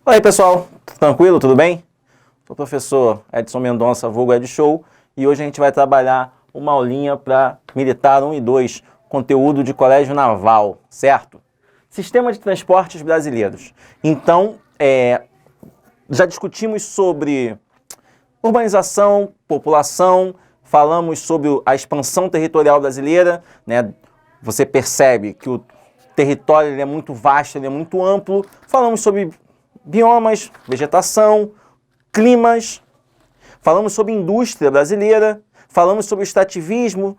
Fala aí, pessoal, tranquilo, tudo bem? Sou o professor Edson Mendonça, vulgo Ed Show, e hoje a gente vai trabalhar uma aulinha para Militar 1 e 2, conteúdo de Colégio Naval, certo? Sistema de transportes brasileiros. Então, já discutimos sobre urbanização, população, falamos sobre a expansão territorial brasileira, né? Você percebe que o território ele é muito vasto, ele é muito amplo. Falamos sobre biomas, vegetação, climas, falamos sobre indústria brasileira, falamos sobre extrativismo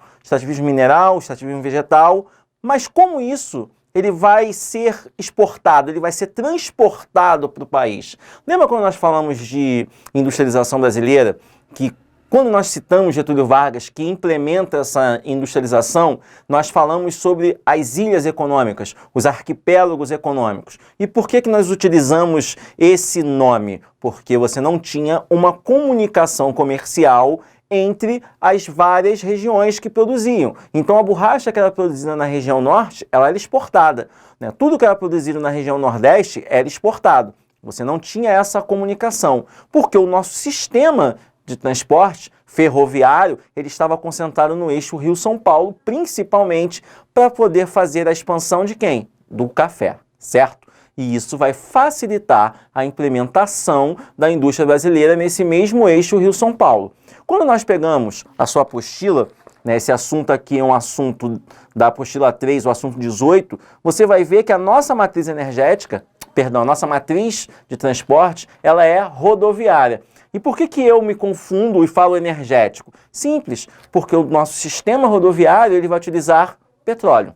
mineral, extrativismo vegetal, mas como isso ele vai ser exportado, ele vai ser transportado para o país. Lembra quando nós falamos de industrialização brasileira, que quando nós citamos Getúlio Vargas, que implementa essa industrialização, nós falamos sobre as ilhas econômicas, os arquipélagos econômicos. E por que nós utilizamos esse nome? Porque você não tinha uma comunicação comercial entre as várias regiões que produziam. Então a borracha que era produzida na região norte, ela era exportada, né? Tudo que era produzido na região nordeste era exportado. Você não tinha essa comunicação, porque o nosso sistema de transporte ferroviário, ele estava concentrado no eixo Rio-São Paulo, principalmente para poder fazer a expansão de quem? Do café, certo? E isso vai facilitar a implementação da indústria brasileira nesse mesmo eixo Rio-São Paulo. Quando nós pegamos a sua apostila, né, esse assunto aqui é um assunto da apostila 3, o assunto 18, você vai ver que a nossa matriz energética, a nossa matriz de transporte, ela é rodoviária. E por que eu me confundo e falo energético? Simples, porque o nosso sistema rodoviário ele vai utilizar petróleo.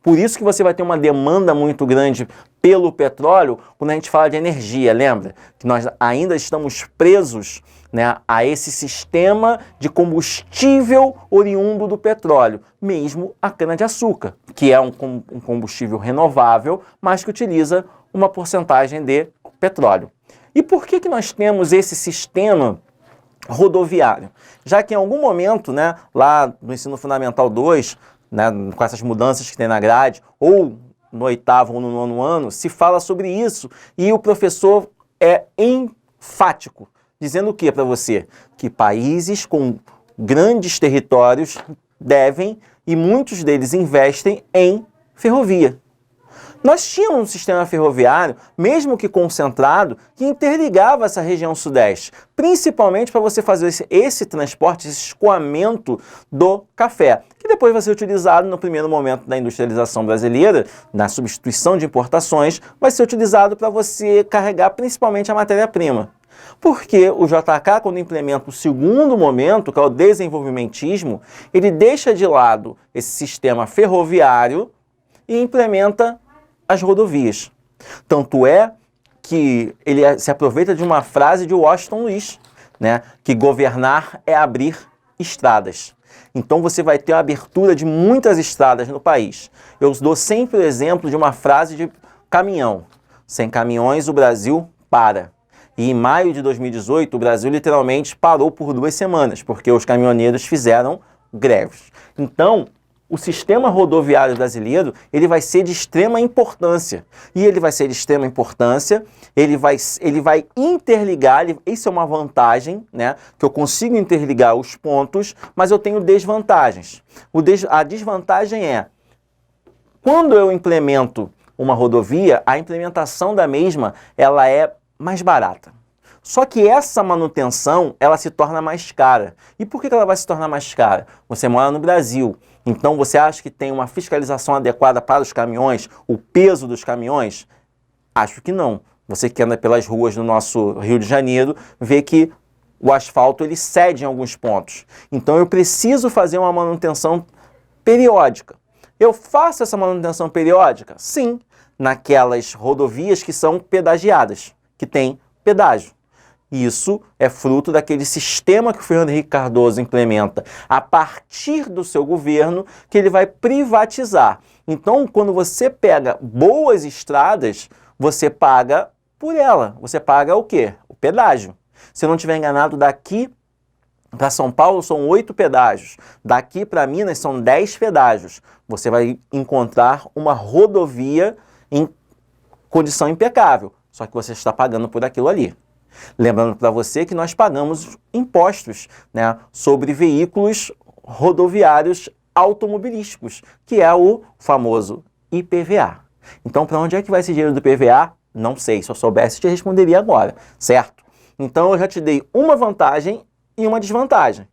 Por isso que você vai ter uma demanda muito grande pelo petróleo quando a gente fala de energia, lembra? Que nós ainda estamos presos, né, a esse sistema de combustível oriundo do petróleo, mesmo a cana-de-açúcar, que é um combustível renovável, mas que utiliza uma porcentagem de petróleo. E por que nós temos esse sistema rodoviário? Já que em algum momento, né, lá no Ensino Fundamental 2, né, com essas mudanças que tem na grade, ou no 8º ou no 9º ano, se fala sobre isso e o professor é enfático, dizendo o que para você? Que países com grandes territórios devem, e muitos deles investem em ferrovia. Nós tínhamos um sistema ferroviário, mesmo que concentrado, que interligava essa região sudeste, principalmente para você fazer esse transporte, esse escoamento do café, que depois vai ser utilizado no primeiro momento da industrialização brasileira, na substituição de importações, vai ser utilizado para você carregar principalmente a matéria-prima. Porque o JK, quando implementa o segundo momento, que é o desenvolvimentismo, ele deixa de lado esse sistema ferroviário e implementa as rodovias. Tanto é que ele se aproveita de uma frase de Washington Luiz, né, que governar é abrir estradas. Então você vai ter a abertura de muitas estradas no país. Eu dou sempre o exemplo de uma frase de caminhão. Sem caminhões o Brasil para. E em maio de 2018 o Brasil literalmente parou por 2 semanas, porque os caminhoneiros fizeram greves. Então, o sistema rodoviário brasileiro, ele vai ser de extrema importância. E ele vai ser de extrema importância, ele vai interligar, isso é uma vantagem, né? Que eu consigo interligar os pontos, mas eu tenho desvantagens. A desvantagem é, quando eu implemento uma rodovia, a implementação da mesma, ela é mais barata. Só que essa manutenção, ela se torna mais cara. E por que ela vai se tornar mais cara? Você mora no Brasil, então você acha que tem uma fiscalização adequada para os caminhões, o peso dos caminhões? Acho que não. Você que anda pelas ruas do nosso Rio de Janeiro, vê que o asfalto ele cede em alguns pontos. Então eu preciso fazer uma manutenção periódica. Eu faço essa manutenção periódica? Sim, naquelas rodovias que são pedagiadas, que tem pedágio. Isso é fruto daquele sistema que o Fernando Henrique Cardoso implementa a partir do seu governo, que ele vai privatizar. Então, quando você pega boas estradas, você paga por ela. Você paga o quê? O pedágio. Se eu não estiver enganado, daqui para São Paulo são 8 pedágios. Daqui para Minas são 10 pedágios. Você vai encontrar uma rodovia em condição impecável. só que você está pagando por aquilo ali. Lembrando para você que nós pagamos impostos, né, sobre veículos rodoviários automobilísticos, que é o famoso IPVA. Então, para onde é que vai esse dinheiro do IPVA? Não sei, se eu soubesse, te responderia agora, certo? Então, eu já te dei uma vantagem e uma desvantagem.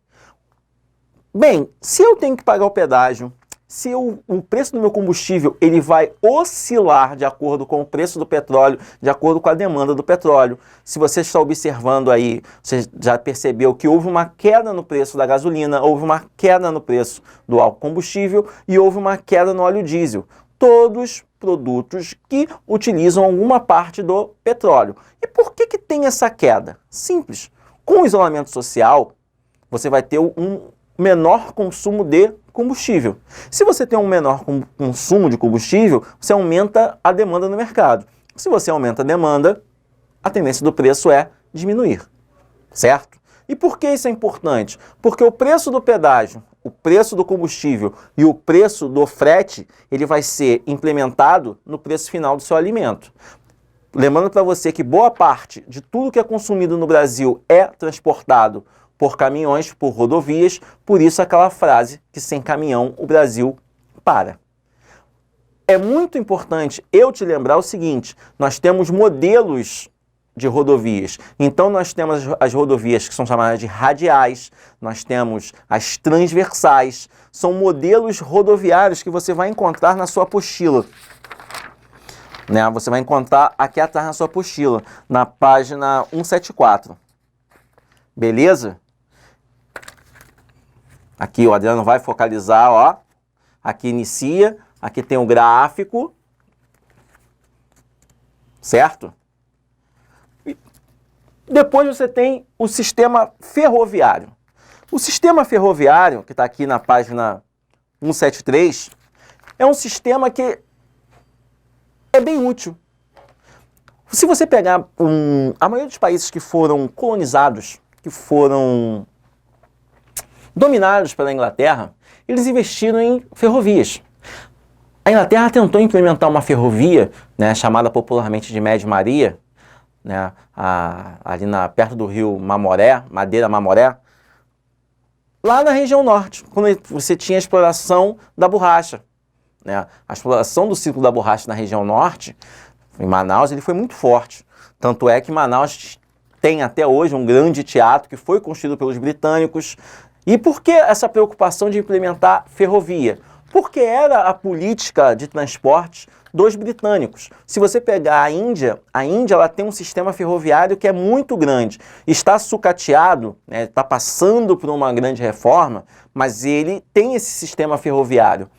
Bem, se eu tenho que pagar o pedágio, se o preço do meu combustível ele vai oscilar de acordo com o preço do petróleo, de acordo com a demanda do petróleo. Se você está observando aí, você já percebeu que houve uma queda no preço da gasolina, houve uma queda no preço do álcool combustível e houve uma queda no óleo diesel. Todos produtos que utilizam alguma parte do petróleo. E por que tem essa queda? Simples. Com o isolamento social, você vai ter um menor consumo de combustível. Se você tem um menor consumo de combustível, você aumenta a demanda no mercado. Se você aumenta a demanda, a tendência do preço é diminuir, certo? E por que isso é importante? Porque o preço do pedágio, o preço do combustível e o preço do frete, ele vai ser implementado no preço final do seu alimento. Lembrando para você que boa parte de tudo que é consumido no Brasil é transportado por caminhões, por rodovias, por isso aquela frase que sem caminhão o Brasil para. É muito importante eu te lembrar o seguinte, nós temos modelos de rodovias. Então nós temos as rodovias que são chamadas de radiais, nós temos as transversais, são modelos rodoviários que você vai encontrar na sua apostila. Né? Você vai encontrar aqui atrás na sua apostila, na página 174. Beleza? Aqui o Adriano vai focalizar, ó. Aqui inicia, aqui tem o gráfico, certo? E depois você tem o sistema ferroviário. O sistema ferroviário, que está aqui na página 173, é um sistema que é bem útil. Se você pegar a maioria dos países que foram colonizados, que foram dominados pela Inglaterra, eles investiram em ferrovias. A Inglaterra tentou implementar uma ferrovia, né, chamada popularmente de Médio-Maria, né, ali perto do rio Madeira-Mamoré, lá na região norte, quando você tinha a exploração da borracha. Né? A exploração do ciclo da borracha na região norte, em Manaus, ele foi muito forte. Tanto é que Manaus tem até hoje um grande teatro que foi construído pelos britânicos. E por que essa preocupação de implementar ferrovia? Porque era a política de transporte dos britânicos. Se você pegar a Índia ela tem um sistema ferroviário que é muito grande. Está sucateado, né, está passando por uma grande reforma, mas ele tem esse sistema ferroviário.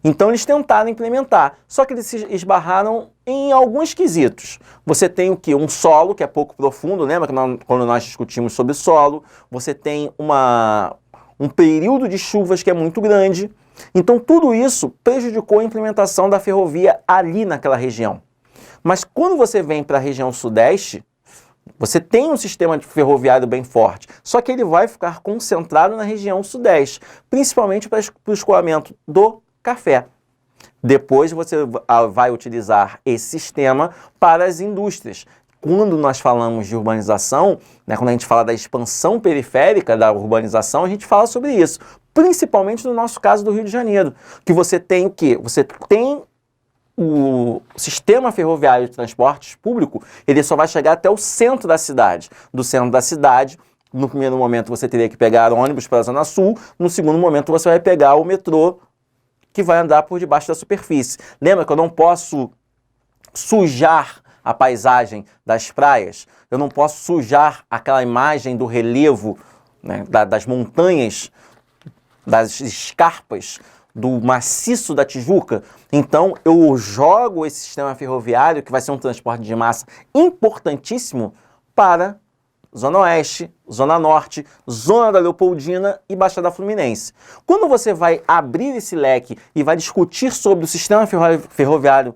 Então eles tentaram implementar, só que eles se esbarraram em alguns quesitos. Você tem o quê? Um solo que é pouco profundo, lembra quando nós discutimos sobre solo? Você tem um período de chuvas que é muito grande. Então tudo isso prejudicou a implementação da ferrovia ali naquela região. Mas quando você vem para a região sudeste, você tem um sistema ferroviário bem forte, só que ele vai ficar concentrado na região sudeste, principalmente para o escoamento do café. Depois você vai utilizar esse sistema para as indústrias. Quando nós falamos de urbanização, né, quando a gente fala da expansão periférica da urbanização, a gente fala sobre isso. Principalmente no nosso caso do Rio de Janeiro, que você tem o quê? Você tem o sistema ferroviário de transporte público, ele só vai chegar até o centro da cidade. Do centro da cidade, no primeiro momento você teria que pegar ônibus para a Zona Sul, no segundo momento você vai pegar o metrô, que vai andar por debaixo da superfície. Lembra que eu não posso sujar a paisagem das praias? Eu não posso sujar aquela imagem do relevo, né, das montanhas, das escarpas, do maciço da Tijuca. Então eu jogo esse sistema ferroviário, que vai ser um transporte de massa importantíssimo, para Zona Oeste, Zona Norte, Zona da Leopoldina e Baixada Fluminense. Quando você vai abrir esse leque e vai discutir sobre o sistema ferroviário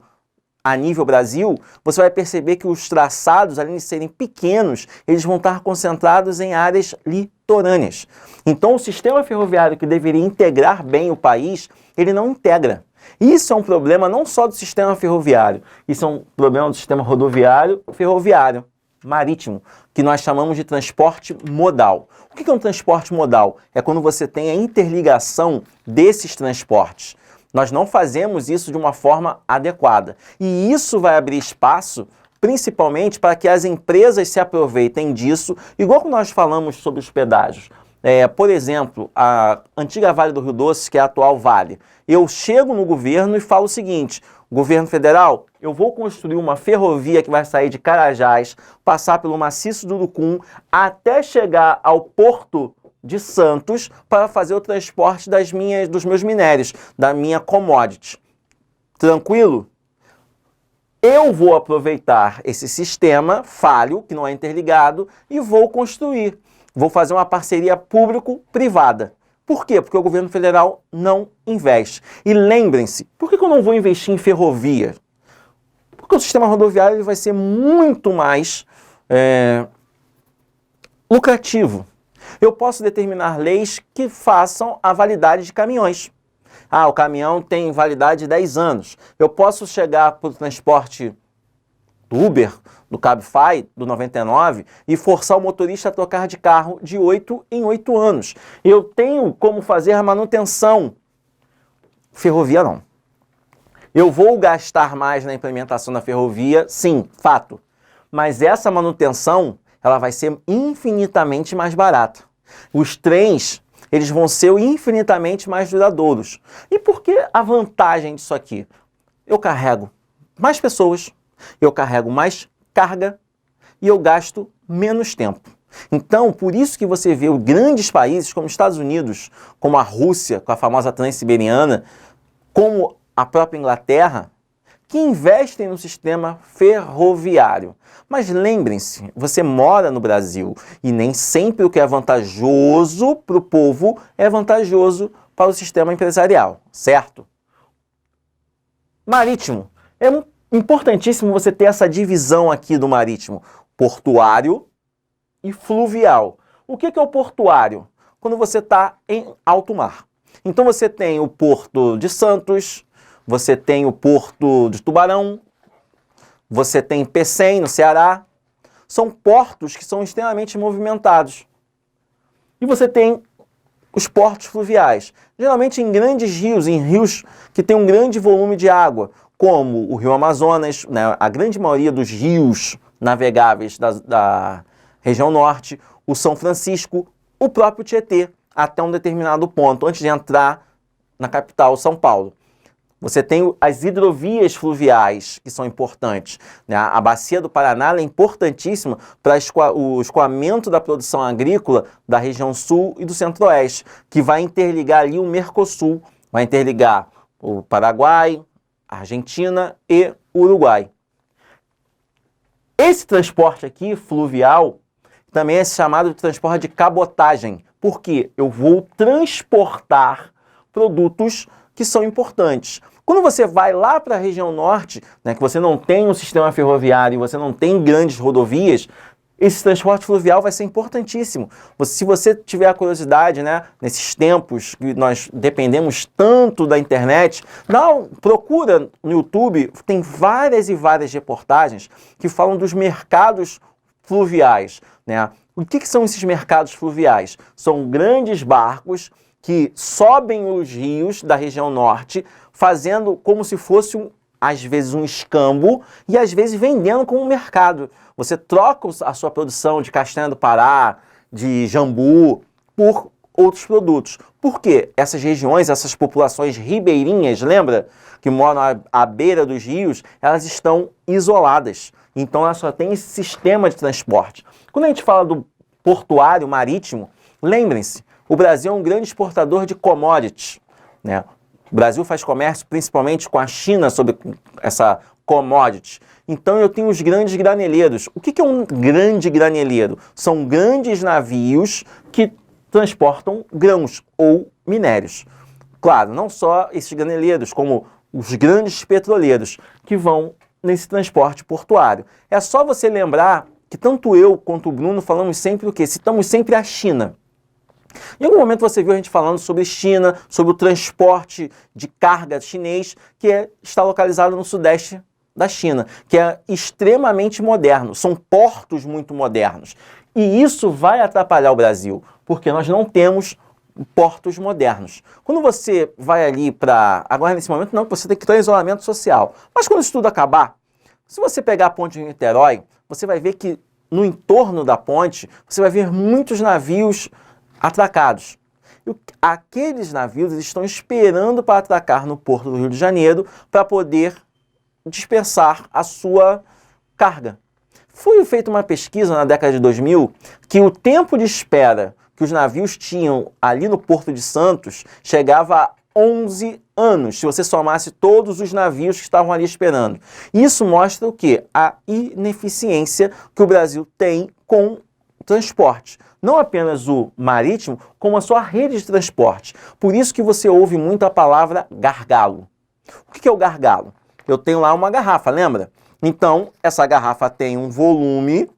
a nível Brasil, você vai perceber que os traçados, além de serem pequenos, eles vão estar concentrados em áreas litorâneas. Então o sistema ferroviário que deveria integrar bem o país, ele não integra. Isso é um problema não só do sistema ferroviário, isso é um problema do sistema rodoviário, ferroviário, marítimo, que nós chamamos de transporte modal. O que é um transporte modal? É quando você tem a interligação desses transportes. Nós não fazemos isso de uma forma adequada. E isso vai abrir espaço, principalmente, para que as empresas se aproveitem disso, igual que nós falamos sobre os pedágios. Por exemplo, a antiga Vale do Rio Doce, que é a atual Vale. Eu chego no governo e falo o seguinte: governo federal, eu vou construir uma ferrovia que vai sair de Carajás, passar pelo maciço do Urucum, até chegar ao porto de Santos para fazer o transporte dos meus minérios, da minha commodity. Tranquilo? Eu vou aproveitar esse sistema falho, que não é interligado, e vou construir. Vou fazer uma parceria público-privada. Por quê? Porque o governo federal não investe. E lembrem-se, por que eu não vou investir em ferrovia? Porque o sistema rodoviário ele vai ser muito mais lucrativo. Eu posso determinar leis que façam a validade de caminhões. Ah, o caminhão tem validade de 10 anos. Eu posso chegar para o transporte do Uber, do Cabify, do 99, e forçar o motorista a trocar de carro de 8 em 8 anos. Eu tenho como fazer a manutenção. Ferrovia não. Eu vou gastar mais na implementação da ferrovia, sim, fato. Mas essa manutenção, ela vai ser infinitamente mais barata. Os trens, eles vão ser infinitamente mais duradouros. E por que a vantagem disso aqui? Eu carrego mais pessoas, eu carrego mais carga e eu gasto menos tempo. Então, por isso que você vê grandes países como os Estados Unidos, como a Rússia, com a famosa Transiberiana, como a própria Inglaterra, que investem no sistema ferroviário. Mas lembrem-se, você mora no Brasil e nem sempre o que é vantajoso para o povo é vantajoso para o sistema empresarial, certo? Marítimo. É importantíssimo você ter essa divisão aqui do marítimo, portuário e fluvial. O que é o portuário? Quando você está em alto mar. Então você tem o Porto de Santos, você tem o Porto de Tubarão, você tem Pecém, no Ceará. São portos que são extremamente movimentados. E você tem os portos fluviais, geralmente em grandes rios, em rios que têm um grande volume de água, como o Rio Amazonas, né, a grande maioria dos rios navegáveis da região norte, o São Francisco, o próprio Tietê, até um determinado ponto, antes de entrar na capital, São Paulo. Você tem as hidrovias fluviais, que são importantes, né? A Bacia do Paraná é importantíssima para o escoamento da produção agrícola da região sul e do centro-oeste, que vai interligar ali o Mercosul, vai interligar o Paraguai, a Argentina e o Uruguai. Esse transporte aqui, fluvial, também é chamado de transporte de cabotagem, porque eu vou transportar produtos que são importantes. Quando você vai lá para a região norte, né, que você não tem um sistema ferroviário, você não tem grandes rodovias, esse transporte fluvial vai ser importantíssimo. Se você tiver a curiosidade, né, nesses tempos que nós dependemos tanto da internet, procura no YouTube, tem várias e várias reportagens que falam dos mercados fluviais, né? O que são esses mercados fluviais? São grandes barcos que sobem os rios da região norte, fazendo como se fosse, às vezes, um escambo e, às vezes, vendendo como um mercado. Você troca a sua produção de castanha do Pará, de jambu, por outros produtos. Por quê? Essas regiões, essas populações ribeirinhas, lembra? Que moram à beira dos rios, elas estão isoladas. Então, elas só têm esse sistema de transporte. Quando a gente fala do portuário marítimo, lembrem-se, o Brasil é um grande exportador de commodities, né? O Brasil faz comércio principalmente com a China sobre essa commodity. Então eu tenho os grandes graneleiros. O que é um grande graneleiro? São grandes navios que transportam grãos ou minérios. Claro, não só esses graneleiros, como os grandes petroleiros que vão nesse transporte portuário. É só você lembrar que tanto eu quanto o Bruno falamos sempre o quê? Citamos sempre a China. Em algum momento você viu a gente falando sobre China, sobre o transporte de carga chinês, que está localizado no sudeste da China, que é extremamente moderno, são portos muito modernos. E isso vai atrapalhar o Brasil, porque nós não temos portos modernos. Quando você vai ali para... Agora, nesse momento, não, você tem que ter isolamento social. Mas quando isso tudo acabar, se você pegar a ponte de Niterói, você vai ver que no entorno da ponte, você vai ver muitos navios atracados. E aqueles navios estão esperando para atracar no Porto do Rio de Janeiro para poder dispersar a sua carga. Foi feita uma pesquisa na década de 2000 que o tempo de espera que os navios tinham ali no Porto de Santos chegava a 11 anos, se você somasse todos os navios que estavam ali esperando. Isso mostra o quê? A ineficiência que o Brasil tem com o transporte. Não apenas o marítimo, como a sua rede de transporte. Por isso que você ouve muito a palavra gargalo. O que é o gargalo? Eu tenho lá uma garrafa, lembra? Então, essa garrafa tem um volume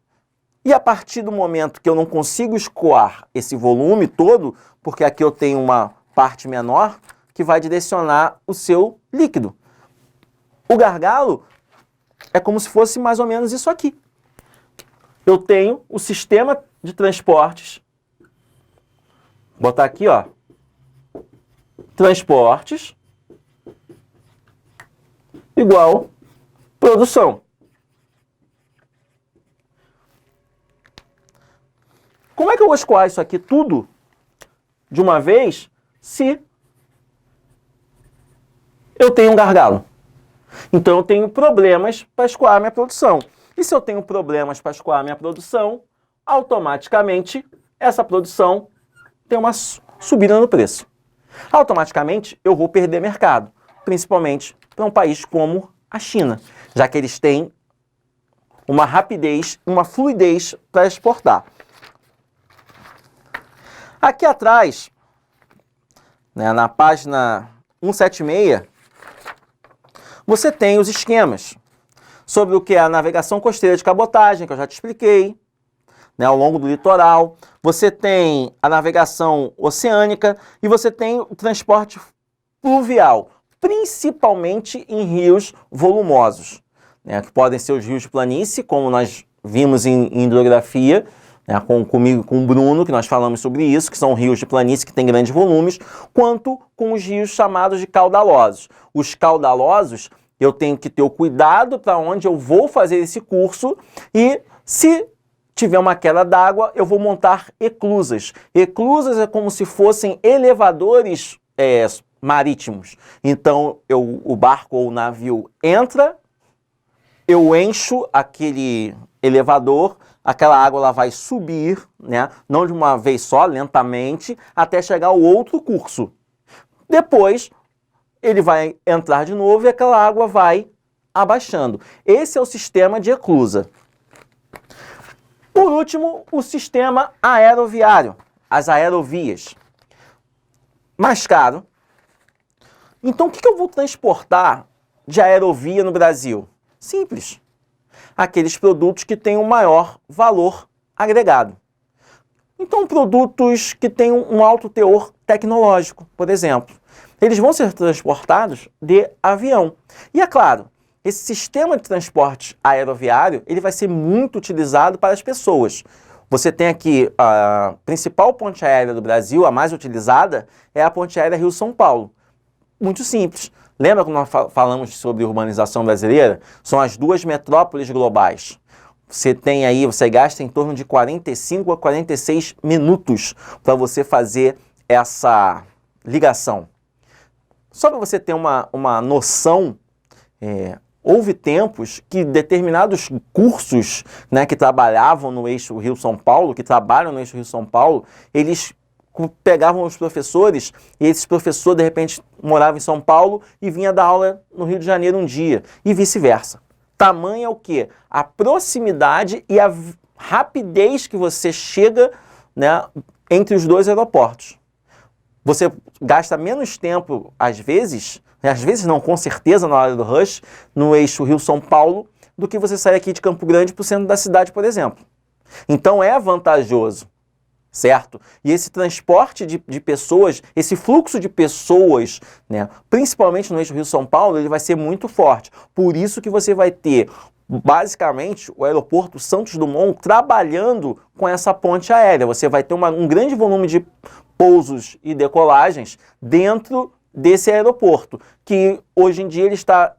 e a partir do momento que eu não consigo escoar esse volume todo, porque aqui eu tenho uma parte menor que vai direcionar o seu líquido. O gargalo é como se fosse mais ou menos isso aqui. Eu tenho o sistema de transportes, vou botar aqui, ó, transportes igual produção. Como é que eu vou escoar isso aqui tudo de uma vez se eu tenho um gargalo? Então eu tenho problemas para escoar minha produção. E se eu tenho problemas para escoar minha produção, automaticamente essa produção tem uma subida no preço. Automaticamente eu vou perder mercado, principalmente para um país como a China, já que eles têm uma rapidez, uma fluidez para exportar. Aqui atrás, né, na página 176, você tem os esquemas sobre o que é a navegação costeira de cabotagem, que eu já te expliquei, né, ao longo do litoral. Você tem a navegação oceânica e você tem o transporte fluvial, principalmente em rios volumosos, né, que podem ser os rios de planície, como nós vimos em hidrografia, né, comigo, com o Bruno, que nós falamos sobre isso, que são rios de planície que têm grandes volumes, quanto com os rios chamados de caudalosos. Os caudalosos, eu tenho que ter o cuidado para onde eu vou fazer esse curso e, se tiver uma queda d'água, eu vou montar eclusas. Eclusas é como se fossem elevadores marítimos. Então, o barco ou o navio entra, eu encho aquele elevador, aquela água ela vai subir, né, não de uma vez só, lentamente, até chegar ao outro curso. Depois, ele vai entrar de novo e aquela água vai abaixando. Esse é o sistema de eclusa. Por último, o sistema aeroviário, as aerovias. Mais caro. Então, o que eu vou transportar de aerovia no Brasil? Simples. Aqueles produtos que têm um maior valor agregado. Então, produtos que têm um alto teor tecnológico, por exemplo, eles vão ser transportados de avião. E é claro, esse sistema de transporte aeroviário, ele vai ser muito utilizado para as pessoas. Você tem aqui a principal ponte aérea do Brasil, a mais utilizada, é a ponte aérea Rio-São Paulo. Muito simples. Lembra quando nós falamos sobre urbanização brasileira? São as duas metrópoles globais. Você tem aí, você gasta em torno de 45 a 46 minutos para você fazer essa ligação. Só para você ter uma noção, houve tempos que determinados cursos, né, que trabalhavam no eixo Rio-São Paulo, que trabalham no eixo Rio-São Paulo, eles pegavam os professores e esses professores, de repente, moravam em São Paulo e vinha dar aula no Rio de Janeiro um dia, e vice-versa. Tamanho é o quê? A proximidade e a rapidez que você chega, né, entre os dois aeroportos. Você gasta menos tempo, às vezes não, com certeza, na hora do rush, no eixo Rio-São Paulo, do que você sair aqui de Campo Grande para o centro da cidade, por exemplo. Então é vantajoso. certo? E esse transporte de pessoas, esse fluxo de pessoas, né, principalmente no eixo Rio-São Paulo, ele vai ser muito forte. Por isso que você vai ter, basicamente, o aeroporto Santos Dumont trabalhando com essa ponte aérea. Você vai ter um grande volume de pousos e decolagens dentro desse aeroporto, que hoje em dia ele está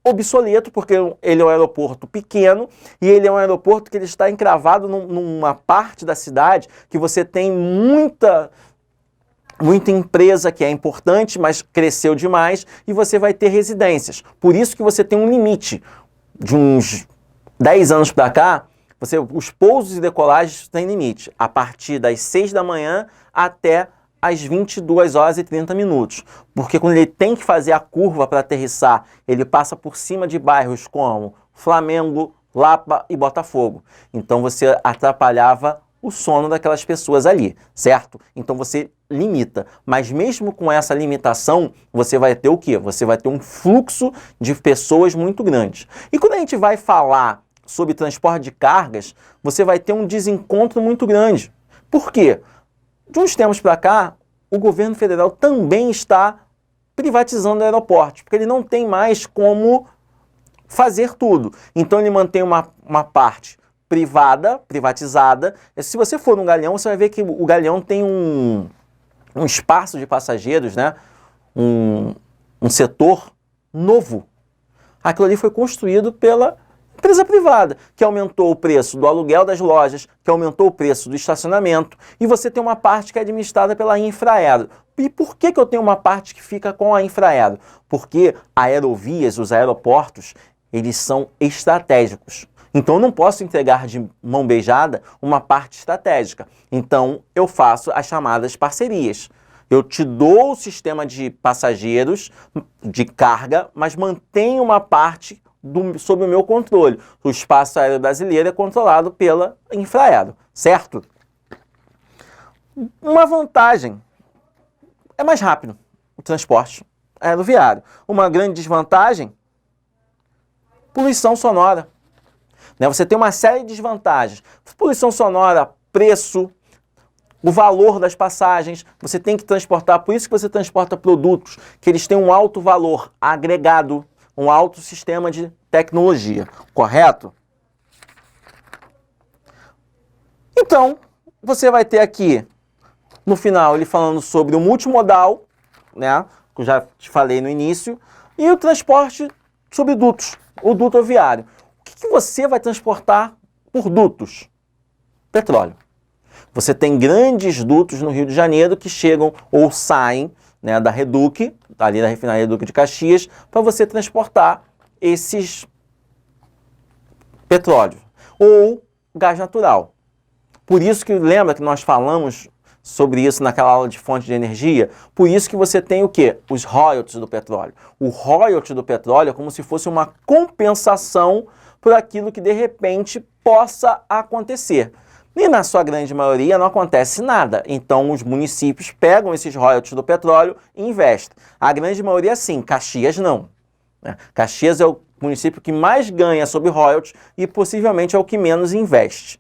obsoleto, porque ele é um aeroporto pequeno e ele é um aeroporto que ele está encravado numa parte da cidade que você tem muita empresa que é importante, mas cresceu demais, e você vai ter residências. Por isso que você tem um limite. De uns 10 anos para cá, os pousos e decolagens têm limite, a partir das 6 da manhã até às 22 horas e 30 minutos. Porque quando ele tem que fazer a curva para aterrissar, ele passa por cima de bairros como Flamengo, Lapa e Botafogo. Então você atrapalhava o sono daquelas pessoas ali, certo? Então você limita. Mas mesmo com essa limitação, você vai ter o quê? Você vai ter um fluxo de pessoas muito grande. E quando a gente vai falar sobre transporte de cargas, você vai ter um desencontro muito grande. Por quê? De uns tempos para cá, o governo federal também está privatizando aeroportos, porque ele não tem mais como fazer tudo. Então ele mantém uma parte privatizada. Se você for no Galeão, você vai ver que o Galeão tem um espaço de passageiros, né? um setor novo. Aquilo ali foi construído pela empresa privada, que aumentou o preço do aluguel das lojas, que aumentou o preço do estacionamento, e você tem uma parte que é administrada pela Infraero. E por que eu tenho uma parte que fica com a Infraero? Porque aerovias, os aeroportos, eles são estratégicos. Então eu não posso entregar de mão beijada uma parte estratégica. Então eu faço as chamadas parcerias. Eu te dou o sistema de passageiros, de carga, mas mantenho uma parte sob o meu controle. O espaço aéreo brasileiro é controlado pela Infraero, certo? Uma vantagem é mais rápido o transporte aeroviário. Uma grande desvantagem, poluição sonora. Você tem uma série de desvantagens. Poluição sonora, preço, o valor das passagens, você tem que transportar, por isso que você transporta produtos que eles têm um alto valor agregado, um alto sistema de tecnologia, correto? Então, você vai ter aqui, no final, ele falando sobre o multimodal, né, que eu já te falei no início, e o transporte sobre dutos, o dutoviário. O que você vai transportar por dutos? Petróleo. Você tem grandes dutos no Rio de Janeiro que chegam ou saem, né, da Reduc, ali da refinaria Reduc de Caxias, para você transportar esses petróleos ou gás natural. Por isso que lembra que nós falamos sobre isso naquela aula de fonte de energia? Por isso que você tem o quê? Os royalties do petróleo. O royalty do petróleo é como se fosse uma compensação por aquilo que de repente possa acontecer. E na sua grande maioria não acontece nada. Então os municípios pegam esses royalties do petróleo e investem. A grande maioria sim, Caxias não. Caxias é o município que mais ganha sobre royalties e possivelmente é o que menos investe.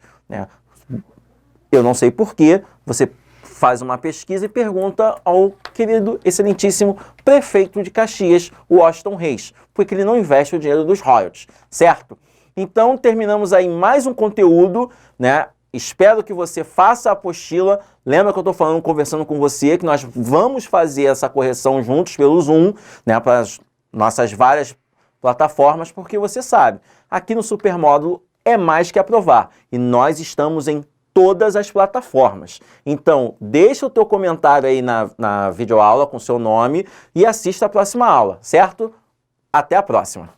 Eu não sei porquê, você faz uma pesquisa e pergunta ao querido, excelentíssimo prefeito de Caxias, Washington Reis, porque ele não investe o dinheiro dos royalties, certo? Então terminamos aí mais um conteúdo, né? Espero que você faça a apostila. Lembra que eu estou falando, conversando com você, que nós vamos fazer essa correção juntos pelo Zoom, né, para as nossas várias plataformas, porque você sabe, aqui no Supermódulo é mais que aprovar. E nós estamos em todas as plataformas. Então, deixa o teu comentário aí na videoaula com seu nome e assista a próxima aula, certo? Até a próxima!